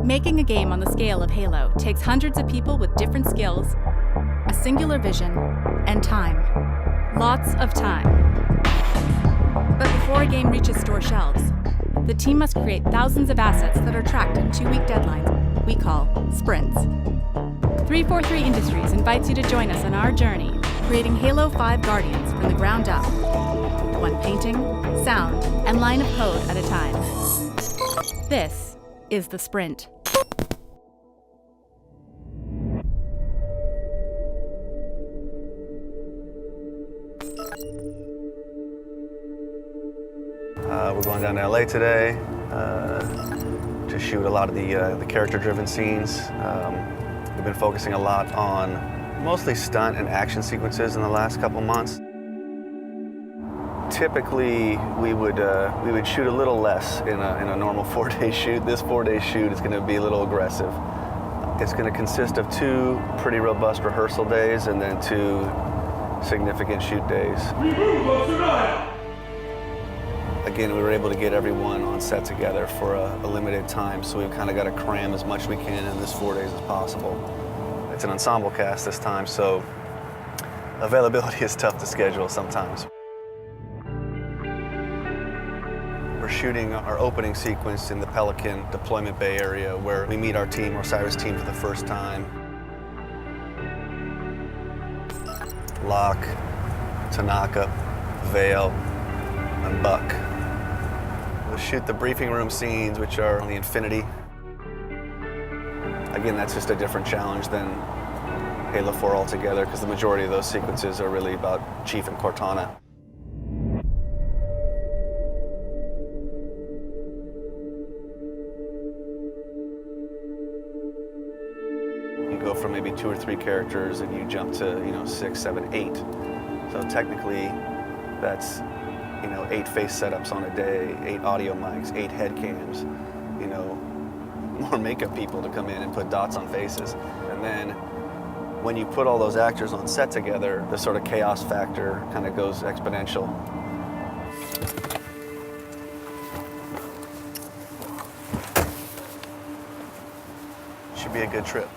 Making a game on the scale of Halo takes hundreds of people with different skills, a singular vision, and time. Lots of time. But before a game reaches store shelves, the team must create thousands of assets that are tracked in 2-week deadlines we call sprints. 343 Industries invites you to join us on our journey, creating Halo 5 Guardians from the ground up, one painting, sound, and line of code at a time. This is the sprint. We're going down to LA today to shoot a lot of the character-driven scenes. We've been focusing a lot on mostly stunt and action sequences in the last couple months. Typically, we would shoot a little less in a normal 4-day shoot. This 4-day shoot is going to be a little aggressive. It's going to consist of 2 pretty robust rehearsal days and then 2 significant shoot days. Again, we were able to get everyone on set together for a limited time, so we've kind of got to cram as much as we can in this 4 days as possible. It's an ensemble cast this time, so availability is tough to schedule sometimes. We're shooting our opening sequence in the Pelican Deployment Bay area where we meet our team, Osiris team, for the first time. Locke, Tanaka, Vale, and Buck. We'll shoot the briefing room scenes, which are on the Infinity. Again, that's just a different challenge than Halo 4 altogether, because the majority of those sequences are really about Chief and Cortana. You go from maybe 2 or 3 characters and you jump to, 6, 7, 8. So technically, that's 8 face setups on a day, 8 audio mics, 8 head cams, more makeup people to come in and put dots on faces. And then when you put all those actors on set together, the sort of chaos factor kind of goes exponential. Should be a good trip.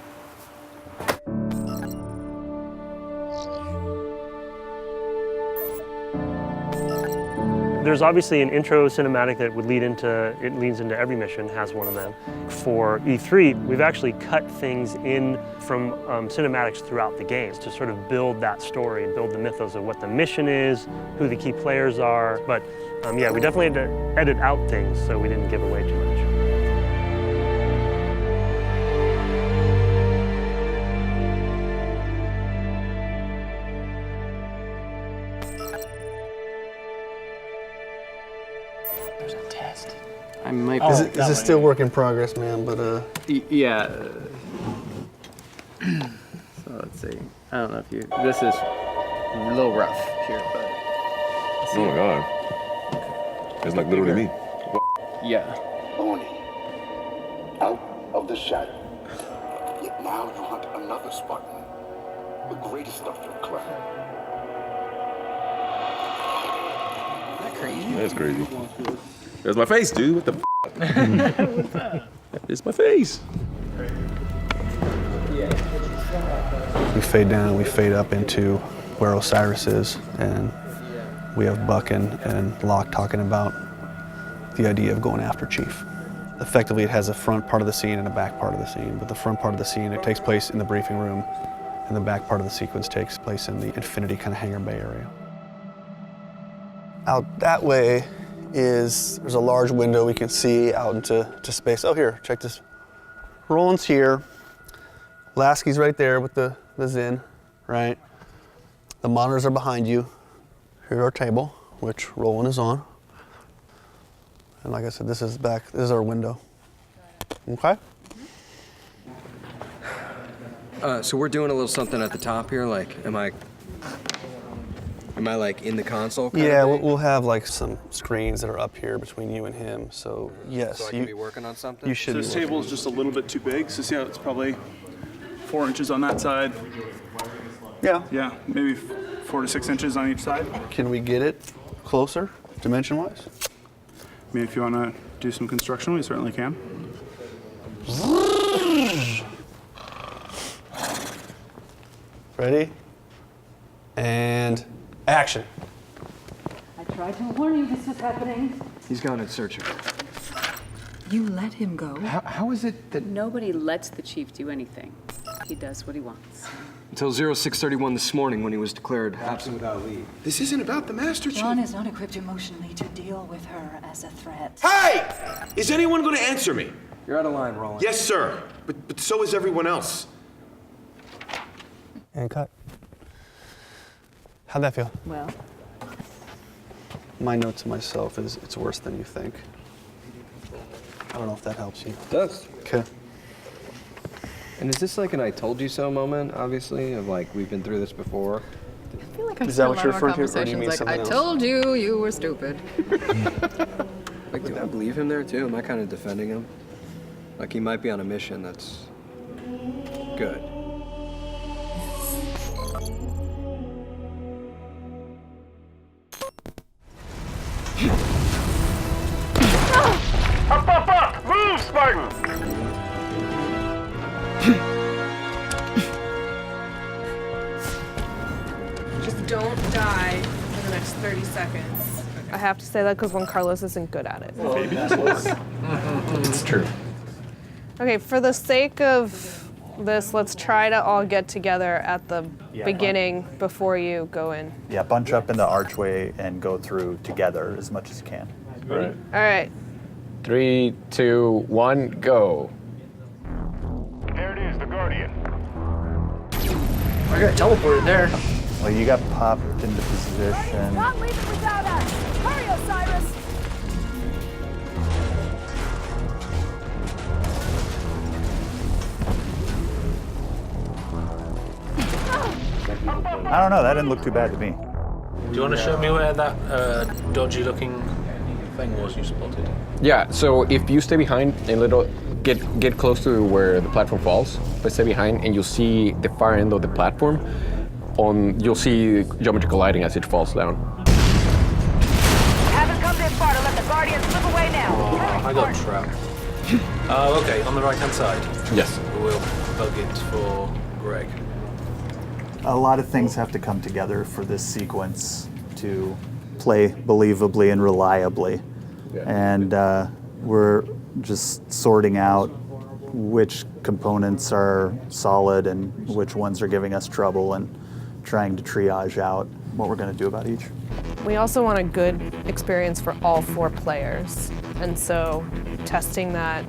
There's obviously an intro cinematic that would leads into every mission, has one of them. For E3, we've actually cut things in from cinematics throughout the games to sort of build that story and build the mythos of what the mission is, who the key players are. But yeah, we definitely had to edit out things so we didn't give away too much. There's a test. I might. Is it still work in progress, man? But yeah. So let's see. I don't know if you. This is a little rough here, but. Oh my God. It's like literally me. Yeah. Oni, out of the shadow. Yet now you hunt another Spartan, the greatest of your clan. Crazy. That's crazy. That's my face, dude. What the What's that? It's my face. we fade down, we fade up into where Osiris is, and we have Buck and Locke talking about the idea of going after Chief. Effectively, it has a front part of the scene and a back part of the scene, but the front part of the scene, it takes place in the briefing room, and the back part of the sequence takes place in the Infinity kind of hangar bay area. Out that way there's a large window we can see out into space. Oh, here, check this. Roland's here. Lasky's right there with the Zin, right? The monitors are behind you. Here's our table, which Roland is on. And like I said, this is our window. Okay? So we're doing a little something at the top here. Like, am I like in the console? Yeah, we'll have like some screens that are up here between you and him. So yes, So I can be working on something? You should. So this table is just a little bit too big. So see how it's probably 4 inches on that side. Yeah. Yeah, maybe 4 to 6 inches on each side. Can we get it closer, dimension-wise? I mean, if you want to do some construction, we certainly can. Ready? And action. I tried to warn you this was happening. He's gone in search of her. You let him go? How is it that... Nobody lets the chief do anything. He does what he wants. Until 0631 this morning when he was declared absent without leave. This isn't about the Master Chief. John is not equipped emotionally to deal with her as a threat. Hey! Is anyone going to answer me? You're out of line, Roland. Yes, sir. But so is everyone else. And cut. How'd that feel? Well, My note to myself is, it's worse than you think. I don't know if that helps you. It does. Okay. And is this like an I told you so moment, obviously, of like, we've been through this before? I feel like I've Is that seen what a you're lot more referring to, or do you conversations mean like, something I else? told you, you were stupid. Like, do I believe him there too? Am I kind of defending him? Like, he might be on a mission that's good. Up! Move, Spartan! Just don't die for the next 30 seconds. I have to say that because when Carlos isn't good at it. It's true. Okay, for the sake of this, let's try to all get together at the beginning before you go in. Yeah, bunch up in the archway and go through together as much as you can. Right. All right. 3, 2, 1, go. There it is, the Guardian. I got teleported there. Well, you got popped into position. Not leave it without us! Hurry, Osiris! I don't know, that didn't look too bad to me. Do you want to show me where that dodgy looking thing was you spotted? Yeah, so if you stay behind and get close to where the platform falls, but stay behind and you'll see the far end of the platform, you'll see geometrical lighting as it falls down. Haven't come this far to let the Guardian slip away now. Oh, I got trapped. Okay, on the right hand side. Yes. We'll bug it for Greg. A lot of things have to come together for this sequence to play believably and reliably. Yeah. And we're just sorting out which components are solid and which ones are giving us trouble and trying to triage out what we're going to do about each. We also want a good experience for all 4 players. And so testing that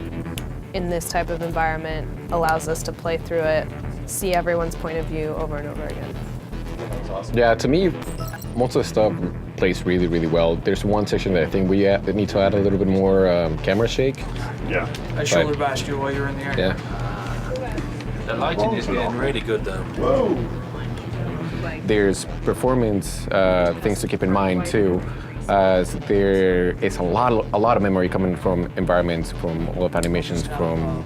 in this type of environment allows us to play through it, see everyone's point of view over and over again. Yeah, to me, most of the stuff plays really, really well. There's one section that I think we need to add a little bit more camera shake. Yeah. I shoulder bashed you while you were in the air. Yeah. The lighting is getting really good though. Whoa! There's performance things to keep in mind too. There is a lot of memory coming from environments, from all of animations, from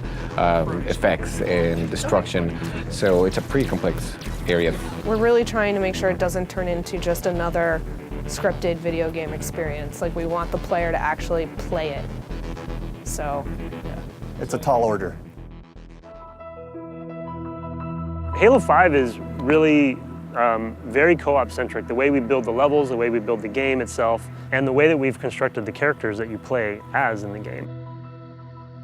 effects and destruction. So it's a pretty complex area. We're really trying to make sure it doesn't turn into just another scripted video game experience. Like, we want the player to actually play it. So, yeah. It's a tall order. Halo 5 is really very co-op centric. The way we build the levels, the way we build the game itself, and the way that we've constructed the characters that you play as in the game.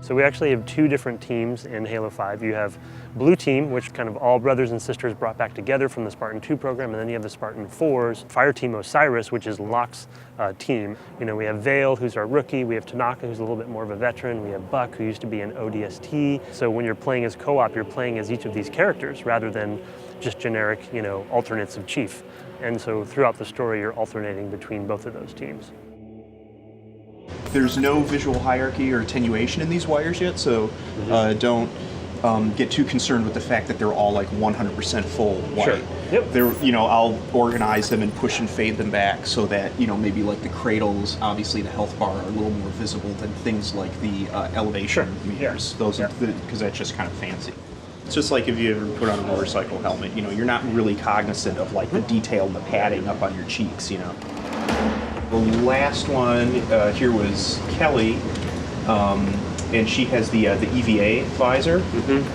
So we actually have 2 different teams in Halo 5. You have Blue Team, which kind of all brothers and sisters brought back together from the Spartan 2 program, and then you have the Spartan 4's Fire Team Osiris, which is Locke's team. You know, we have Vale, who's our rookie, we have Tanaka, who's a little bit more of a veteran, we have Buck, who used to be an ODST. So when you're playing as co-op, you're playing as each of these characters rather than just generic, you know, alternates of Chief. And so throughout the story, you're alternating between both of those teams. There's no visual hierarchy or attenuation in these wires yet, so don't get too concerned with the fact that they're all like 100% full white. Sure. Yep. They're, you know, I'll organize them and push and fade them back so that, you know, maybe like the cradles, obviously the health bar are a little more visible than things like the elevation meters. Those are because that's just kind of fancy. It's just like if you ever put on a motorcycle helmet, you know, you're not really cognizant of like the detail and the padding up on your cheeks, you know. The last one here was Kelly. and she has the EVA visor.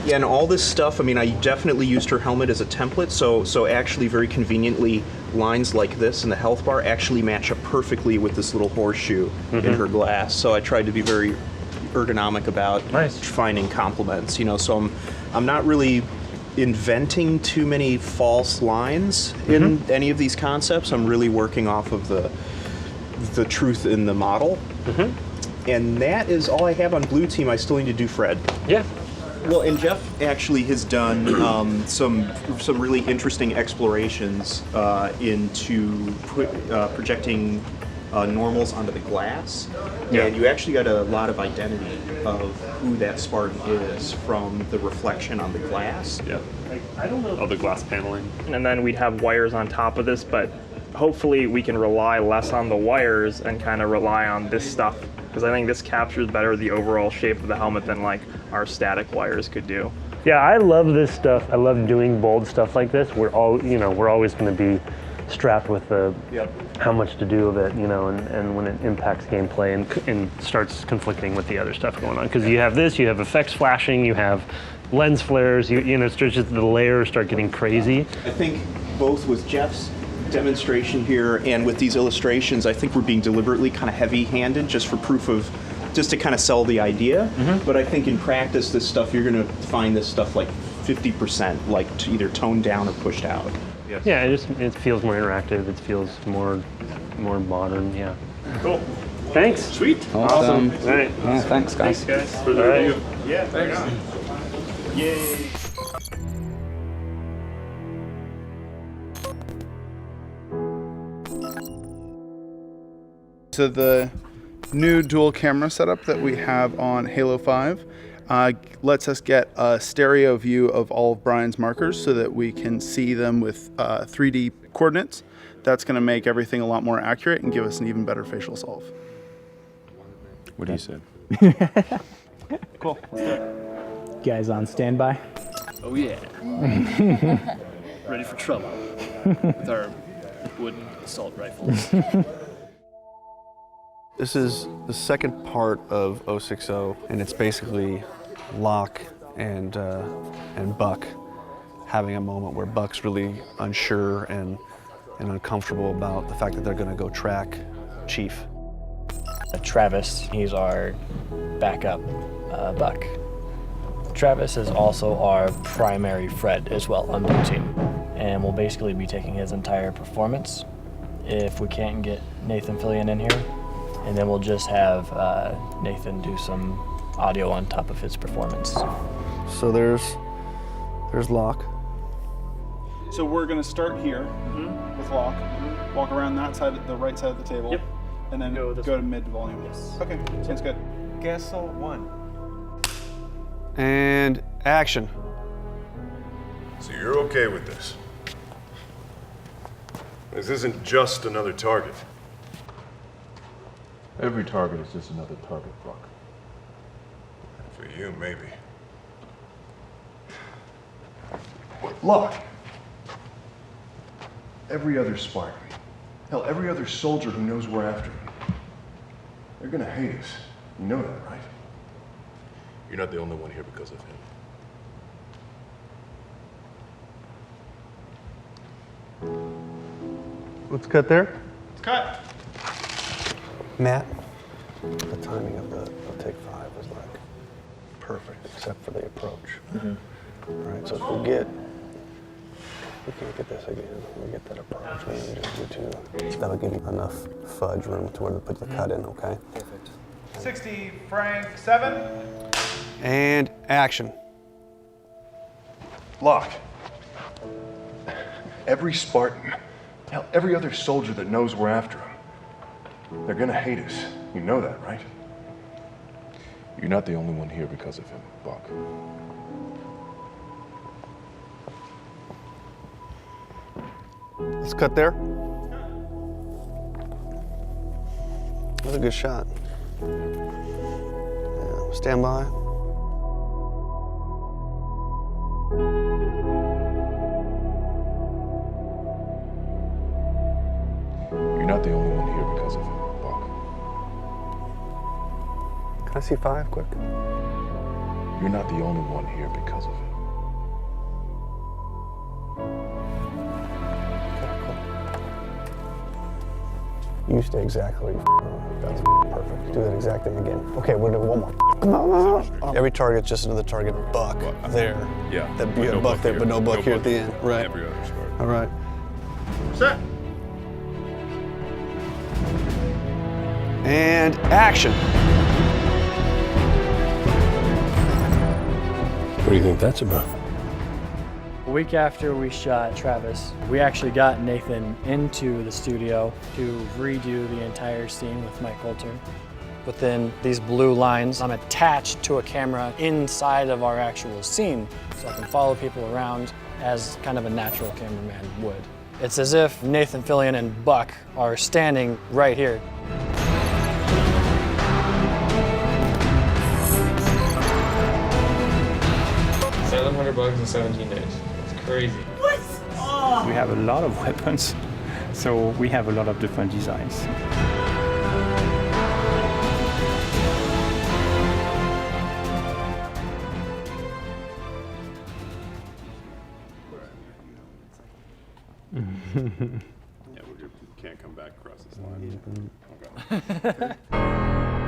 Yeah, and all this stuff, I mean, I definitely used her helmet as a template, so actually very conveniently, lines like this in the health bar actually match up perfectly with this little horseshoe in her glass. So I tried to be very ergonomic about finding complements, you know, so I'm not really inventing too many false lines in any of these concepts. I'm really working off of the truth in the model. And that is all I have on Blue Team. I still need to do Fred. Yeah. Well, and Jeff actually has done some really interesting explorations into projecting normals onto the glass. And you actually got a lot of identity of who that Spartan is from the reflection on the glass. Yeah. I don't know. Oh, the glass paneling. And then we'd have wires on top of this, but hopefully we can rely less on the wires and kind of rely on this stuff, because I think this captures better the overall shape of the helmet than like our static wires could do. Yeah, I love this stuff. I love doing bold stuff like this. We're always going to be strapped with how much to do of it, you know, and when it impacts gameplay and starts conflicting with the other stuff going on. Because you have this, you have effects flashing, you have lens flares, you know, it's just the layers start getting crazy. I think both with Jeff's demonstration here and with these illustrations, I think we're being deliberately kind of heavy-handed just for proof of, just to kind of sell the idea. But I think in practice, this stuff, you're going to find this stuff like 50% like either toned down or pushed out. Yeah, it feels more interactive. It feels more modern. Yeah. Cool. Thanks. Sweet. Awesome. Awesome. All right. Yeah, thanks, guys. Thanks, guys. For the review. Yeah, thanks. Yay. So the new dual camera setup that we have on Halo 5 lets us get a stereo view of all of Brian's markers so that we can see them with 3D coordinates. That's going to make everything a lot more accurate and give us an even better facial solve. What he said. Cool. Let's do it. Guys on standby? Oh yeah. Ready for trouble with our wooden assault rifles. This is the second part of 060, and it's basically Locke and Buck having a moment where Buck's really unsure and uncomfortable about the fact that they're going to go track Chief. Travis, he's our backup Buck. Travis is also our primary Fred as well on Blue Team, and we'll basically be taking his entire performance if we can't get Nathan Fillion in here. And then we'll just have Nathan do some audio on top of his performance. So there's Locke. So we're going to start here with Locke, walk around that side, the right side of the table, and then go to mid volume. Yes. Okay, sounds good. Castle 1. And action. So you're okay with this? This isn't just another target. Every target is just another target, Buck. For you, maybe. Look. Every other Spartan, hell, every other soldier who knows we're after him, they're gonna hate us. You know that, right? You're not the only one here because of him. Let's cut there. Let's cut. Matt, the timing of take 5 was like perfect, except for the approach. All right, so if we can't get this again, we get that approach, and then just do 2. That'll give you enough fudge room to where to put the cut in, okay? Perfect. 60, Frank, 7. And action. Locke. Every Spartan, hell, every other soldier that knows we're after him, they're gonna hate us. You know that, right? You're not the only one here because of him, Buck. Let's cut there. That was a good shot. Yeah, stand by. You're not the only one here because of him, Buck. Can I see 5 quick? You're not the only one here because of it. You stay exactly where you are. That's perfect. Do that exact thing again. Okay, we'll do one more. Every target's just another target buck there. Yeah. That'd be a buck there, but no buck here at the end. Right. Every other start. All right. Set. And action. What do you think that's about? A week after we shot Travis, we actually got Nathan into the studio to redo the entire scene with Mike Coulter. Within these blue lines, I'm attached to a camera inside of our actual scene, so I can follow people around as kind of a natural cameraman would. It's as if Nathan Fillion and Buck are standing right here. $700 in 17 days. It's crazy. What? Oh. We have a lot of weapons, so we have a lot of different designs. Yeah, we can't come back across this line. Okay.